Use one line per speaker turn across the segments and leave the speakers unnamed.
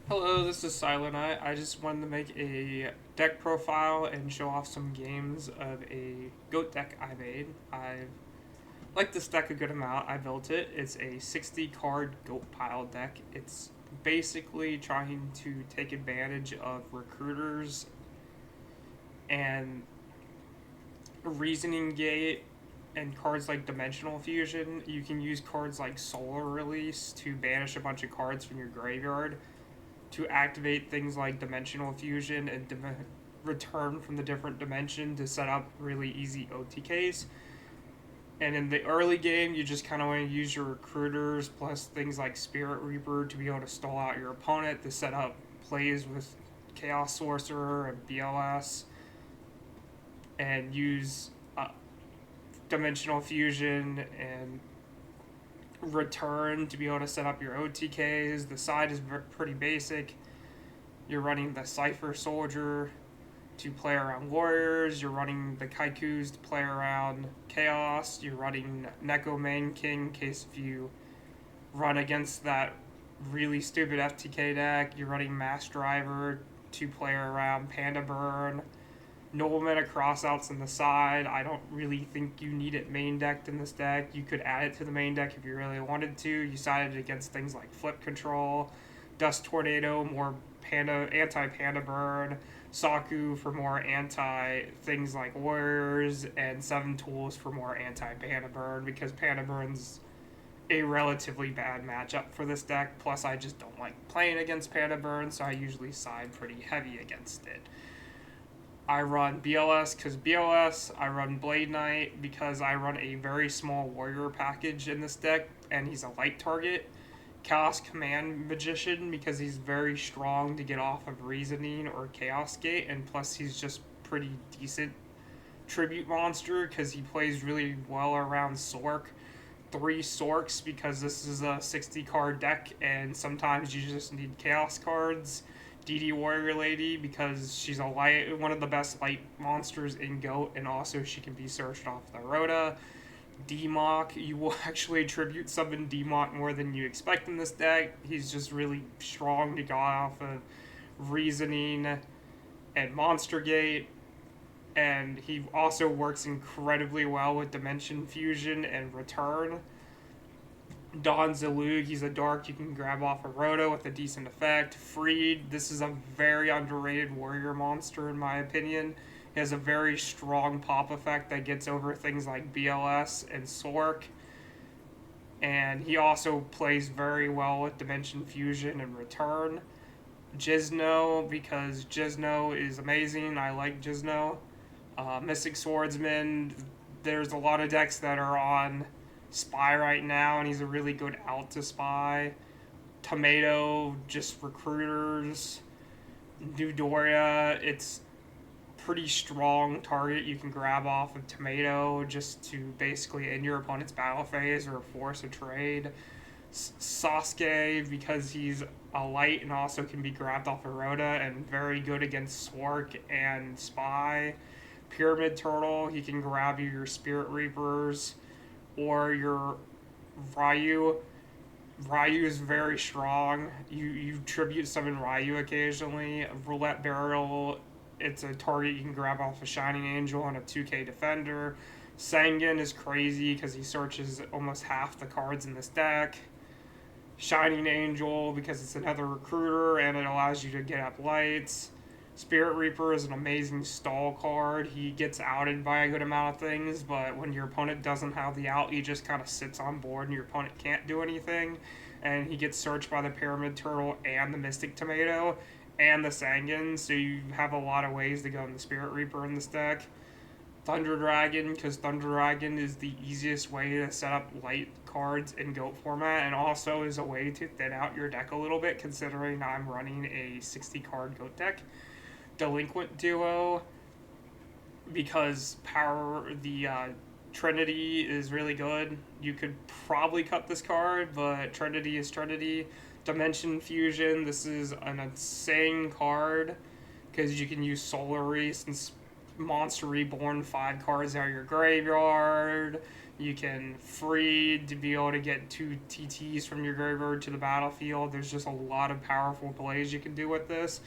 Hello, this is Silent Eye. I just wanted to make a deck profile and show off some games of a goat deck I made. I like this deck a good amount. I built it. It's a 60 card goat pile deck. It's basically trying to take advantage of recruiters and reasoning gate and cards like Dimensional Fusion. You can use cards like Solar Release to banish a bunch of cards from your graveyard to activate things like Dimensional Fusion and return from the different dimension to set up really easy OTKs. And in the early game, you just kind of want to use your recruiters plus things like Spirit Reaper to be able to stall out your opponent to set up plays with Chaos Sorcerer and BLS and use Dimensional Fusion and return to be able to set up your OTKs. The side is pretty basic. You're running the Cypher Soldier to play around Warriors. You're running the Kaikus to play around Chaos. You're running Neko Main King in case if you run against that really stupid FTK deck. You're running Mass Driver to play around Panda Burn. No mana crossouts on the side. I don't really think you need it main decked in this deck. You could add it to the main deck if you really wanted to. You sided against things like Flip Control, Dust Tornado, more anti-Panda Burn, Saku for more anti things like Warriors, and Seven Tools for more anti-Panda Burn because Panda Burn's a relatively bad matchup for this deck. Plus, I just don't like playing against Panda Burn, so I usually side pretty heavy against it. I run BLS because BLS. I run Blade Knight because I run a very small warrior package in this deck, and he's a light target. Chaos Command Magician because he's very strong to get off of Reasoning or Chaos Gate, and plus he's just pretty decent tribute monster because he plays really well around Sork. 3 Sorks because this is a 60 card deck, and sometimes you just need Chaos cards. DD Warrior Lady because she's one of the best light monsters in GOAT, and also she can be searched off the Rhoda. D-Mock, you will actually tribute summon D-Mock more than you expect in this deck. He's just really strong to go off of Reasoning and Monster Gate, and he also works incredibly well with Dimension Fusion and Return. Don Zalug, he's a dark you can grab off a Rhoda with a decent effect. Freed, this is a very underrated warrior monster in my opinion. He has a very strong pop effect that gets over things like BLS and Sork. And he also plays very well with Dimension Fusion and Return. Jizno, because Jizno is amazing. I like Jizno. Mystic Swordsman, there's a lot of decks that are on Spy right now, and he's a really good out to Spy. Tomato, just recruiters. New Doria, it's pretty strong target you can grab off of Tomato just to basically end your opponent's battle phase or force a trade. Sasuke, because he's a light and also can be grabbed off of Rhoda and very good against Swark and Spy. Pyramid Turtle, he can grab you your Spirit Reapers or your Ryu. Ryu is very strong. You tribute summon Ryu occasionally. Roulette Barrel, it's a target you can grab off a Shining Angel and a 2K Defender. Sangan is crazy because he searches almost half the cards in this deck. Shining Angel because it's another recruiter and it allows you to get up lights. Spirit Reaper is an amazing stall card. He gets outed by a good amount of things, but when your opponent doesn't have the out, he just kind of sits on board and your opponent can't do anything. And he gets searched by the Pyramid Turtle and the Mystic Tomato and the Sangan, so you have a lot of ways to go in the Spirit Reaper in this deck. Thunder Dragon, because Thunder Dragon is the easiest way to set up light cards in GOAT format, and also is a way to thin out your deck a little bit, considering I'm running a 60 card GOAT deck. Delinquent Duo, because the Trinity is really good. You could probably cut this card, but Trinity is Trinity. Dimension Fusion, this is an insane card because you can use Solar Reese and Monster Reborn 5 cards out of your graveyard. You can free to be able to get 2 TTs from your graveyard to the battlefield. There's just a lot of powerful plays you can do with this.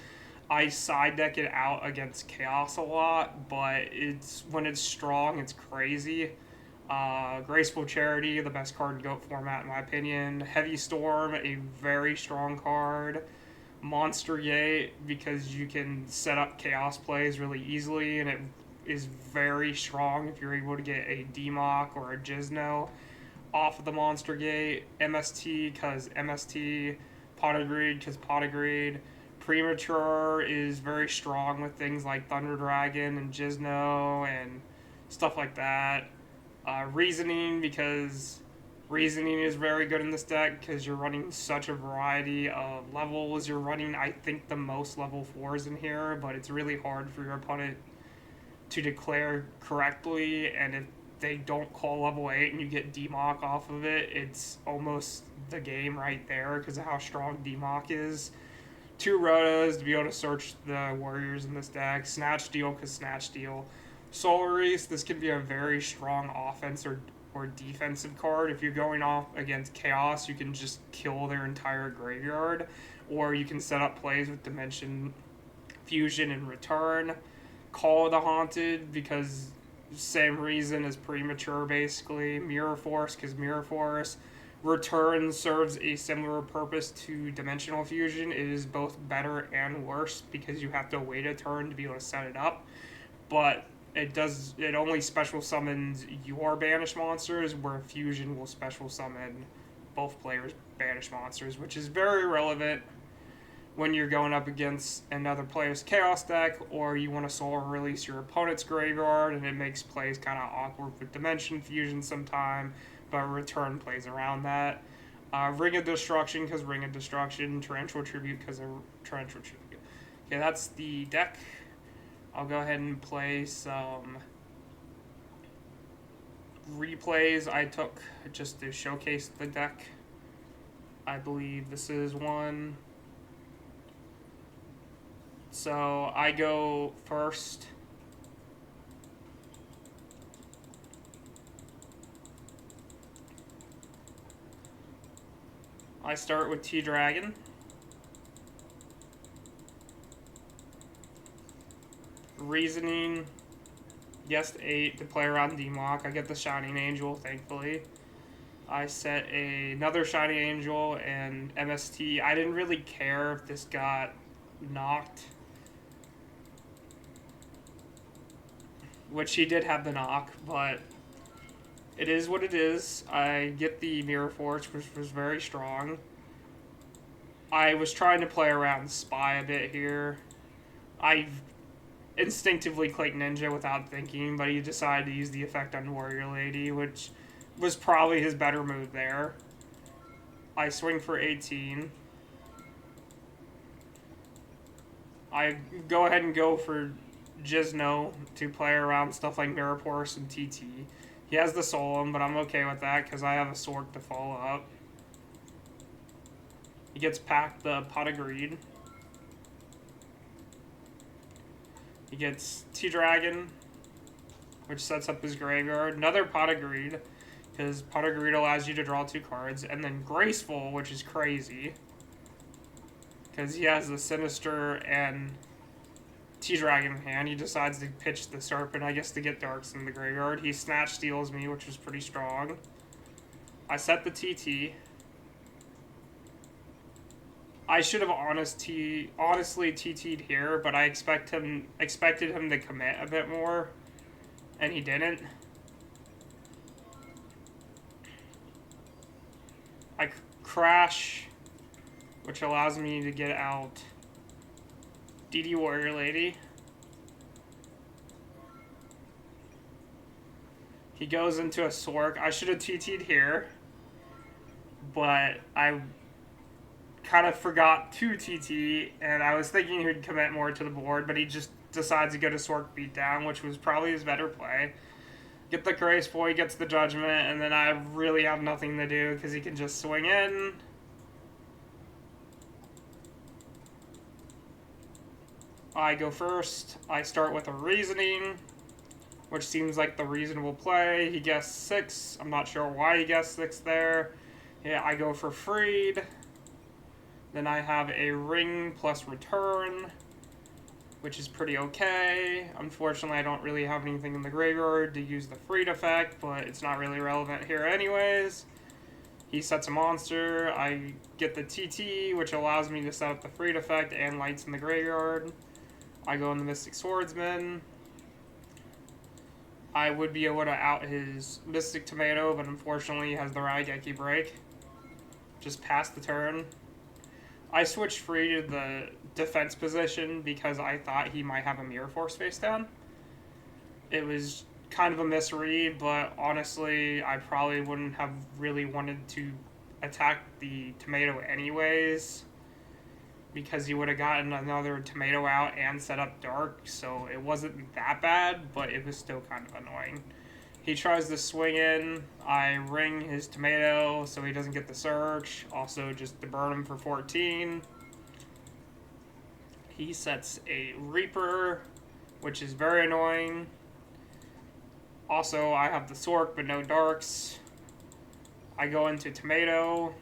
I side deck it out against Chaos a lot, but when it's strong, it's crazy. Graceful Charity, the best card in GOAT format in my opinion. Heavy Storm, a very strong card. Monster Gate, because you can set up Chaos plays really easily, and it is very strong if you're able to get a DMOC or a Gizno off of the Monster Gate. MST, because MST. Pot of Greed, because Pot of Greed. Premature is very strong with things like Thunder Dragon and Gizno and stuff like that. Reasoning, because Reasoning is very good in this deck because you're running such a variety of levels. You're running, I think, the most level 4s in here, but it's really hard for your opponent to declare correctly, and if they don't call level 8 and you get DMOC off of it, it's almost the game right there because of how strong DMOC is. 2 Rotos to be able to search the warriors in this deck. Snatch Steal, because Snatch Steal. Solaris, this can be a very strong offense or defensive card. If you're going off against Chaos, you can just kill their entire graveyard, or you can set up plays with Dimension Fusion in return. Call of the Haunted, because same reason as Premature, basically. Mirror Force, because Mirror Force. Return serves a similar purpose to Dimensional Fusion. It is both better and worse because you have to wait a turn to be able to set it up, but it only special summons your banished monsters, where Fusion will special summon both players' banished monsters, which is very relevant when you're going up against another player's Chaos deck, or you want to solar release your opponent's graveyard, and it makes plays kind of awkward with Dimension Fusion sometime, but Return plays around that. Ring of Destruction, because Ring of Destruction. Torrential Tribute, because of Torrential Tribute. Okay, that's the deck. I'll go ahead and play some replays I took just to showcase the deck. I believe this is one. So I go first. I start with T-Dragon. Reasoning, yes, 8 to play around DMOC. I get the Shining Angel, thankfully. I set another Shining Angel and MST. I didn't really care if this got knocked, which he did have the knock, but it is what it is. I get the Mirror Force, which was very strong. I was trying to play around Spy a bit here. I instinctively clicked Ninja without thinking, but he decided to use the effect on Warrior Lady, which was probably his better move there. I swing for 18. I go ahead and go for Gizno to play around stuff like Mirror Force and TT. He has the Solemn, but I'm okay with that because I have a Sork to follow up. He gets packed the Pot of Greed. He gets T-Dragon, which sets up his graveyard. Another Pot of Greed, because Pot of Greed allows you to draw 2 cards. And then Graceful, which is crazy, because he has the Sinister and T-Dragon in hand. He decides to pitch the Serpent, I guess, to get Darks in the graveyard. He Snatch Steals me, which was pretty strong. I set the TT. I should have honestly TT'd here, but I expected him to commit a bit more, and he didn't. I crash, which allows me to get out DD Warrior Lady. He goes into a Sork. I should have TT'd here, but I kind of forgot to TT, and I was thinking he'd commit more to the board, but he just decides to go to Sork Beatdown, which was probably his better play. Get the Graceful, he gets the Judgment, and then I really have nothing to do because he can just swing in. I go first. I start with a Reasoning. which seems like the reasonable play. He guessed 6. I'm not sure why he guessed 6 there. Yeah, I go for freed. Then I have a ring plus return, which is pretty okay. Unfortunately, I don't really have anything in the graveyard to use the freed effect, but it's not really relevant here anyways. He sets a monster. I get the TT, which allows me to set up the freed effect and lights in the graveyard. I go in the Mystic Swordsman. I would be able to out his Mystic Tomato, but unfortunately he has the Raigeki break. Just pass the turn. I switched free to the defense position because I thought he might have a Mirror Force face down. It was kind of a misread, but honestly, I probably wouldn't have really wanted to attack the tomato anyways, because he would have gotten another tomato out and set up dark, so it wasn't that bad, but it was still kind of annoying. He tries to swing in. I ring his tomato so he doesn't get the search. Also, just to burn him for 14. He sets a Reaper, which is very annoying. Also, I have the Sork, but no darks. I go into tomato.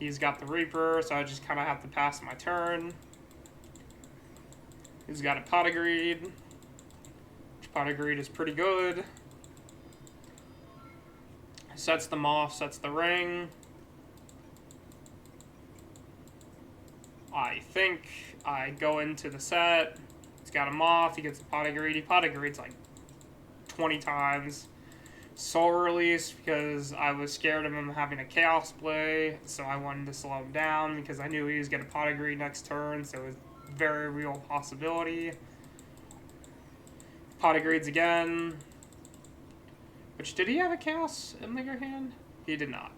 He's got the Reaper, so I just kind of have to pass my turn. He's got a Pot of Greed. Pot of Greed is pretty good. Sets them off, sets the ring. I think I go into the set. He's got him off. He gets a Pot of Greed. He Pot of Greed's like 20 times. Soul Release because I was scared of him having a Chaos play, so I wanted to slow him down because I knew he was going to Pot of Greed next turn, so it was a very real possibility. Pot of Greeds again. Which, did he have a Chaos in your hand? He did not.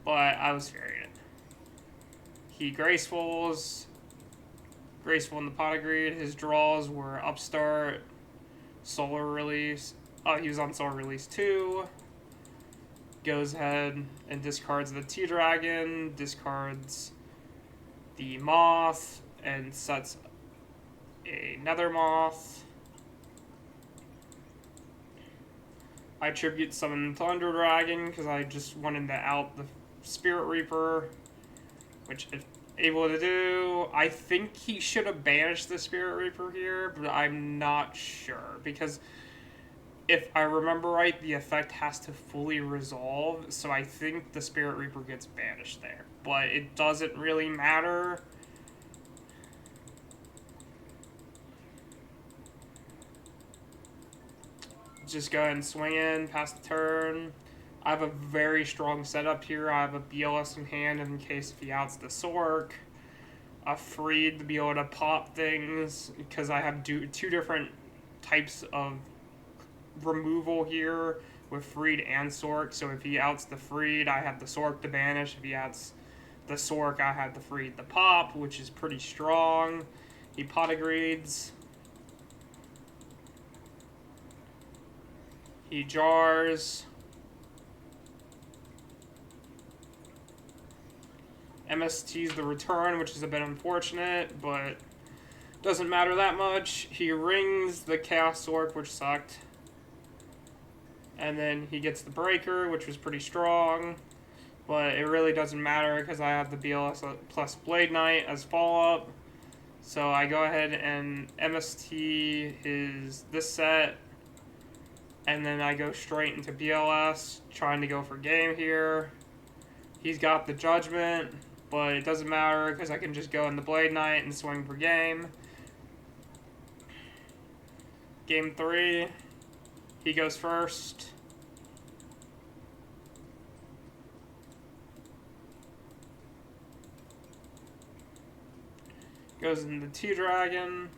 But I was fearing it. He Gracefuls. Graceful in the Pot of Greed. His draws were Upstart, Solar Release. Oh, he was on Solar Release 2. Goes ahead and discards the T-Dragon. Discards the Moth. And sets a Nether Moth. I tribute summon Thunder Dragon because I just wanted to out the Spirit Reaper, which I'm able to do. I think he should have banished the Spirit Reaper here, but I'm not sure because if I remember right, the effect has to fully resolve, so I think the Spirit Reaper gets banished there. But it doesn't really matter. Just go ahead and swing in, pass the turn. I have a very strong setup here. I have a BLS in hand in case if he outs the Sork. A Freed to be able to pop things because I have two different types of removal here with Freed and Sork. So if he outs the Freed, I have the Sork to banish. If he outs the Sork, I have the Freed to pop, which is pretty strong. He Pot of Greeds. He jars. MST's the return, which is a bit unfortunate, but doesn't matter that much. He rings the Chaos Sork, which sucked. And then he gets the Breaker, which was pretty strong. But it really doesn't matter because I have the BLS plus Blade Knight as follow-up. So I go ahead and MST his this set. And then I go straight into BLS, trying to go for game here. He's got the Judgment, but it doesn't matter because I can just go in the Blade Knight and swing for game. Game 3, he goes first. Goes in the T-Dragon.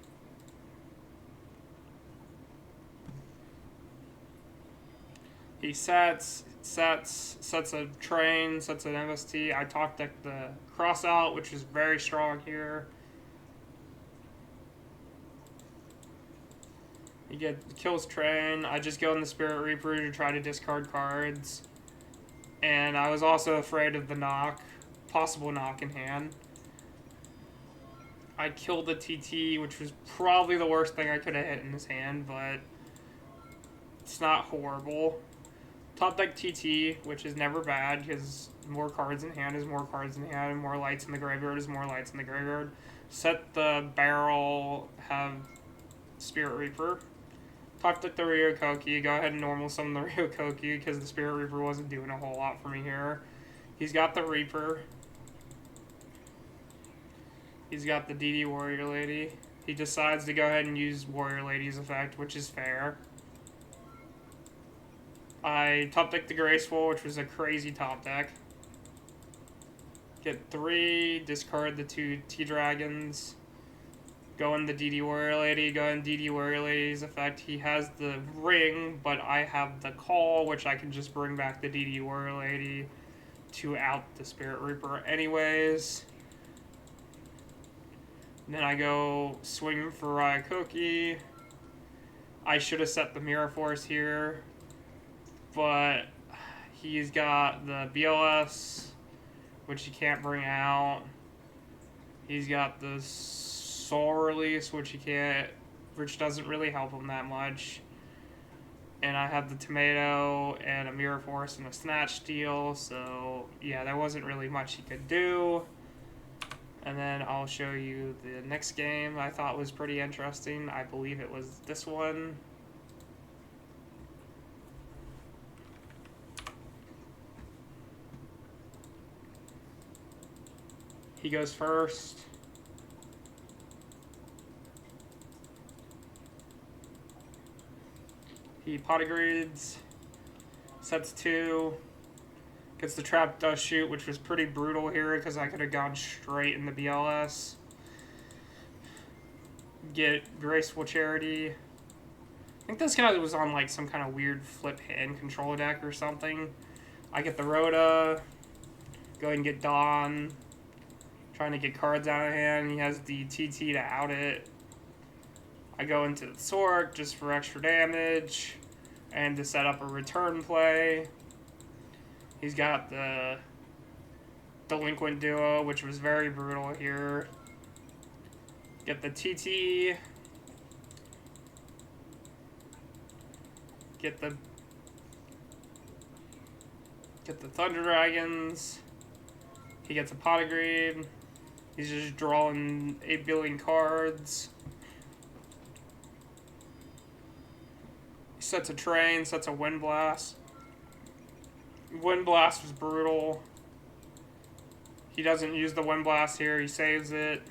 He sets a train, sets an MST. I talked the cross out, which is very strong here. He kills train. I just go in the Spirit Reaper to try to discard cards. And I was also afraid of the knock, possible knock in hand. I killed the TT, which was probably the worst thing I could have hit in his hand, but it's not horrible. Top deck TT, which is never bad, because more cards in hand is more cards in hand, and more lights in the graveyard is more lights in the graveyard. Set the barrel, have Spirit Reaper. Top deck the Ryokoki, go ahead and normal summon the Ryokoki, because the Spirit Reaper wasn't doing a whole lot for me here. He's got the Reaper. He's got the DD Warrior Lady. He decides to go ahead and use Warrior Lady's effect, which is fair. I top decked the Graceful, which was a crazy top deck. Get 3, discard the 2 T-Dragons. Go in the DD Warrior Lady, go in DD Warrior Lady's effect. He has the ring, but I have the call, which I can just bring back the DD Warrior Lady to out the Spirit Reaper anyways. And then I go swing for Ryokoki. I should have set the Mirror Force here, but he's got the BLS, which he can't bring out. He's got the Soul Release, which he can't, which doesn't really help him that much. And I have the Tomato and a Mirror Force and a Snatch Steal, so yeah, there wasn't really much he could do. And then I'll show you the next game I thought was pretty interesting. I believe it was this one. He goes first. He pot agrees, sets 2, gets the Trap Dust Shoot, which was pretty brutal here because I could have gone straight in the BLS. Get Graceful Charity. I think this guy was on like some kind of weird flip hand control deck or something. I get the Rhoda, go ahead and get Dawn, trying to get cards out of hand. He has the TT to out it. I go into the Sork just for extra damage and to set up a return play. He's got the Delinquent Duo, which was very brutal here. Get the TT. Get the Thunder Dragons. He gets a Pot of Greed. He's just drawing 8 billion cards. He sets a Train, sets a Wind Blast. Wind Blast was brutal. He doesn't use the Wind Blast here. He saves it.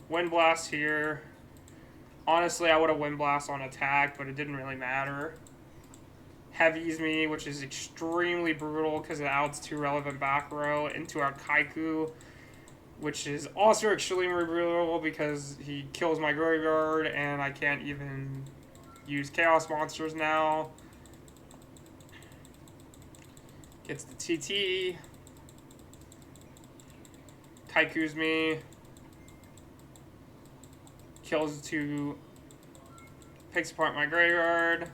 Wind Blast here. Honestly, I would have Wind Blast on attack, but it didn't really matter. Heavies me, which is extremely brutal because it outs 2 relevant back row into our Kaiku, which is also extremely brutal because he kills my graveyard and I can't even use Chaos Monsters now. Gets the TT. Kaiku's me. Kills 2. Picks apart my graveyard.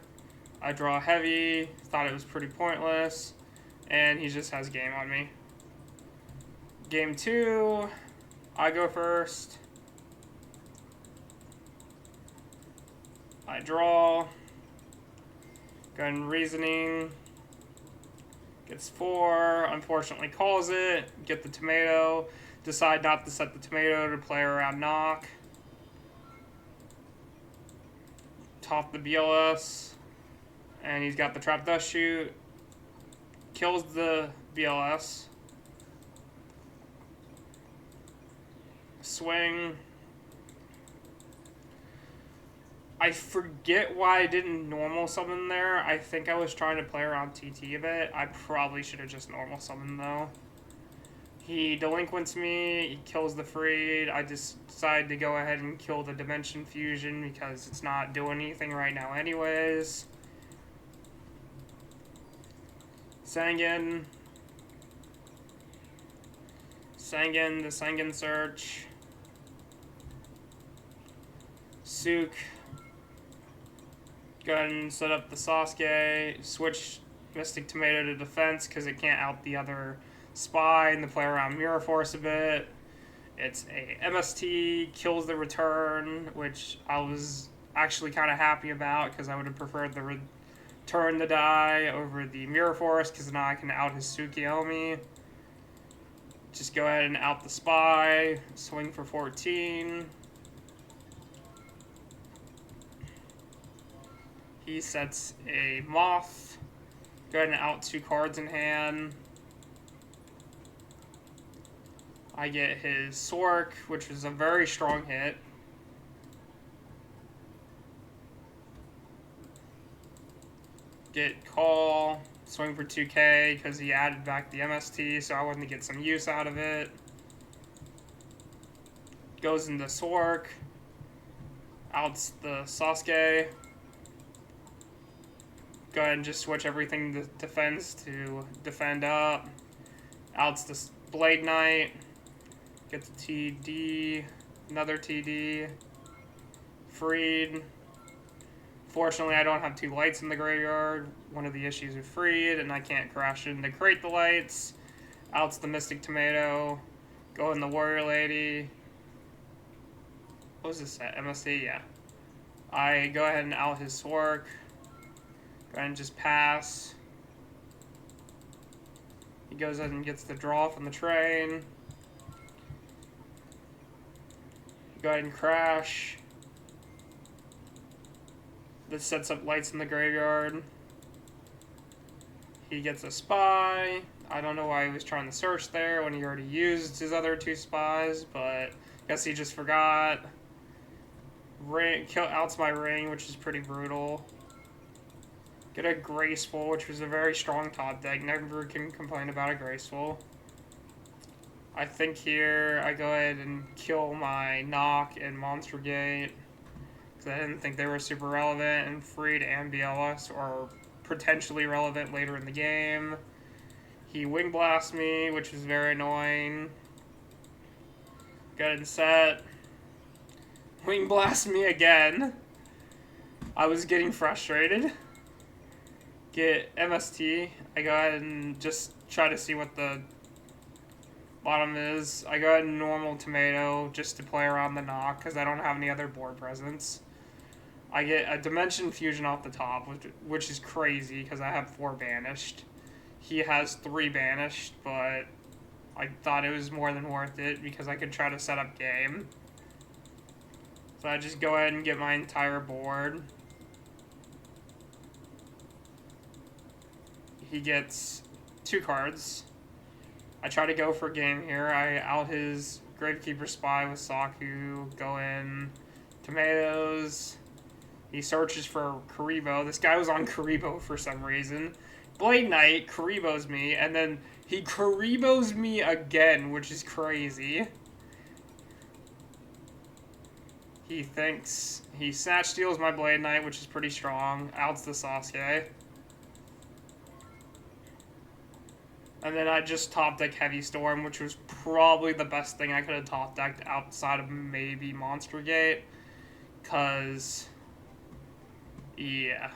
I draw heavy. Thought it was pretty pointless. And he just has game on me. Game 2. I go first. I draw. Go ahead and Reasoning. Gets 4, unfortunately calls it. Get the Tomato. Decide not to set the Tomato to play around knock. Top the BLS. And he's got the Trap Dust Shoot. Kills the BLS. Swing. I forget why I didn't normal summon there. I think I was trying to play around TT a bit. I probably should have just normal summoned though. He delinquents me, he kills the Freed. I just decided to go ahead and kill the Dimension Fusion because it's not doing anything right now anyways. Sangan. Sangan, the Sangan Search. Sook. Go ahead and set up the Sasuke, switch Mystic Tomato to defense because it can't out the other Spy and to play around Mirror Force a bit. It's a MST, kills the return, which I was actually kind of happy about because I would have preferred the return to die over the Mirror Force because now I can out his Tsukiyomi. Just go ahead and out the Spy, swing for 14. He sets a Moth. Go ahead and out 2 cards in hand. I get his Sork, which was a very strong hit. Get Call, swing for 2k because he added back the MST, so I wanted to get some use out of it. Goes into Sork, outs the Sasuke. Go ahead and just switch everything to defense to defend up. Outs the Blade Knight. Get the TD, another TD, freed. Fortunately, I don't have 2 lights in the graveyard. One of the issues with freed, and I can't crash in to create the lights. Outs the Mystic Tomato, go in the Warrior Lady. What was this set? MSC, yeah. I go ahead and out his Swark. Go ahead and just pass. He goes ahead and gets the draw from the train. Go ahead and crash. This sets up lights in the graveyard. He gets a Spy. I don't know why he was trying to search there when he already used his other 2 spies, but I guess he just forgot. Outs my Ring, which is pretty brutal. Get a Graceful, which was a very strong top deck. Never can complain about a Graceful. I think here I go ahead and kill my Knock and Monster Gate because I didn't think they were super relevant, and Freed and BLS are potentially relevant later in the game. He Wing Blasts me, which is very annoying. Go ahead and set. Wing Blast me again. I was getting frustrated. Get MST. I go ahead and just try to see what the bottom is. I go ahead and normal Tomato just to play around the Knock because I don't have any other board presence. I get a Dimension Fusion off the top, which is crazy because I have 4 banished. He has 3 banished, but I thought it was more than worth it because I could try to set up game. So I just go ahead and get my entire board. He gets 2 cards. I try to go for game here. I out his Gravekeeper Spy with Saku, go in Tomatoes. He searches for Karibo. This guy was on Karibo for some reason. Blade Knight Karibos me, and then he Karibos me again, which is crazy. He thinks he Snatch Steals my Blade Knight, which is pretty strong. Outs the Sasuke. And then I just top deck Heavy Storm, which was probably the best thing I could have top decked outside of maybe Monster Gate. Because, yeah.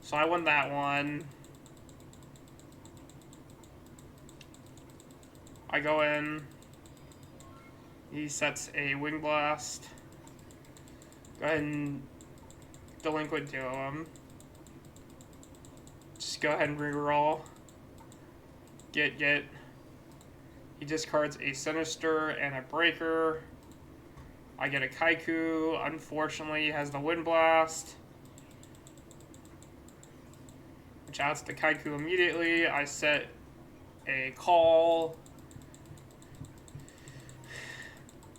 So I won that one. I go in. He sets a Wing Blast. Go ahead and Delinquent Duo him. Just go ahead and reroll. Get. He discards a Sinister and a Breaker. I get a Kaiku. Unfortunately, he has the Wind Blast, which outs the Kaiku immediately. I set a Call.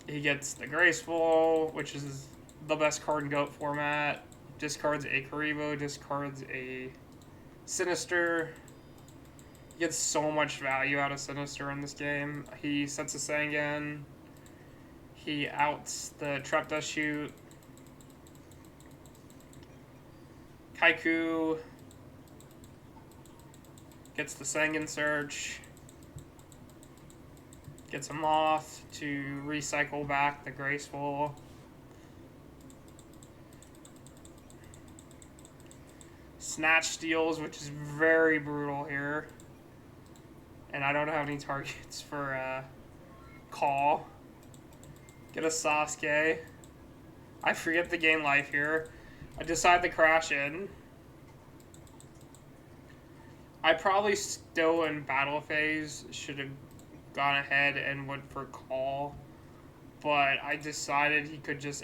He gets the Graceful, which is the best card in GOAT format. Discards a Karibo, discards a Sinister. He gets so much value out of Sinister in this game. He sets a Sangan. He outs the Trap Dust Shoot. Kaiku gets the Sangan Search. Gets a Moth to recycle back the Graceful. Snatch Steals, which is very brutal here. And I don't have any targets for Call. Get a Sasuke. I forget to gain life here. I decide to crash in. I probably still in battle phase should have gone ahead and went for call. But I decided he could just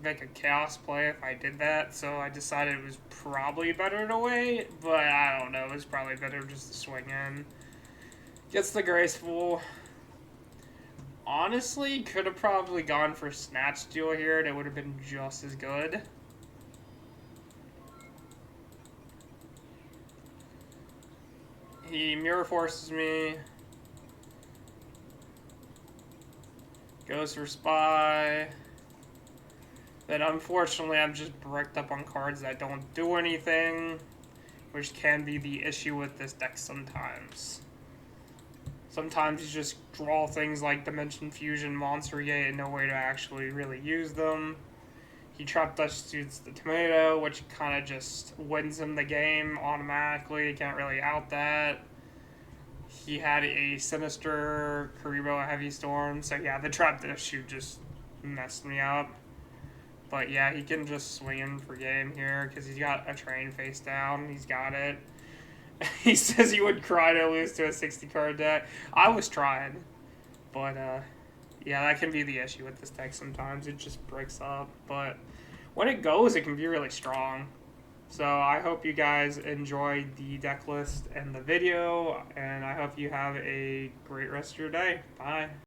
make a chaos play if I did that, so I decided it was probably better to wait, but I don't know, it was probably better just to swing in. Gets the graceful. Honestly, could have probably gone for Snatch Steal here, and it would have been just as good. He Mirror Forces me. Goes for Spy. Then unfortunately I'm just bricked up on cards that don't do anything, which can be the issue with this deck sometimes. Sometimes you just draw things like Dimension Fusion, Monster Gate, and no way to actually really use them. He Trap Dust shoots the Tomato, which kind of just wins him the game automatically. You can't really out that. He had a Sinister, Karibo, a Heavy Storm. So yeah, the Trap Dust shoot just messed me up. But yeah, he can just swing in for game here because he's got a train face down. He's got it. He says he would cry to lose to a 60-card deck. I was trying. But yeah, that can be the issue with this deck sometimes. It just breaks up. But when it goes, it can be really strong. So I hope you guys enjoyed the deck list and the video. And I hope you have a great rest of your day. Bye.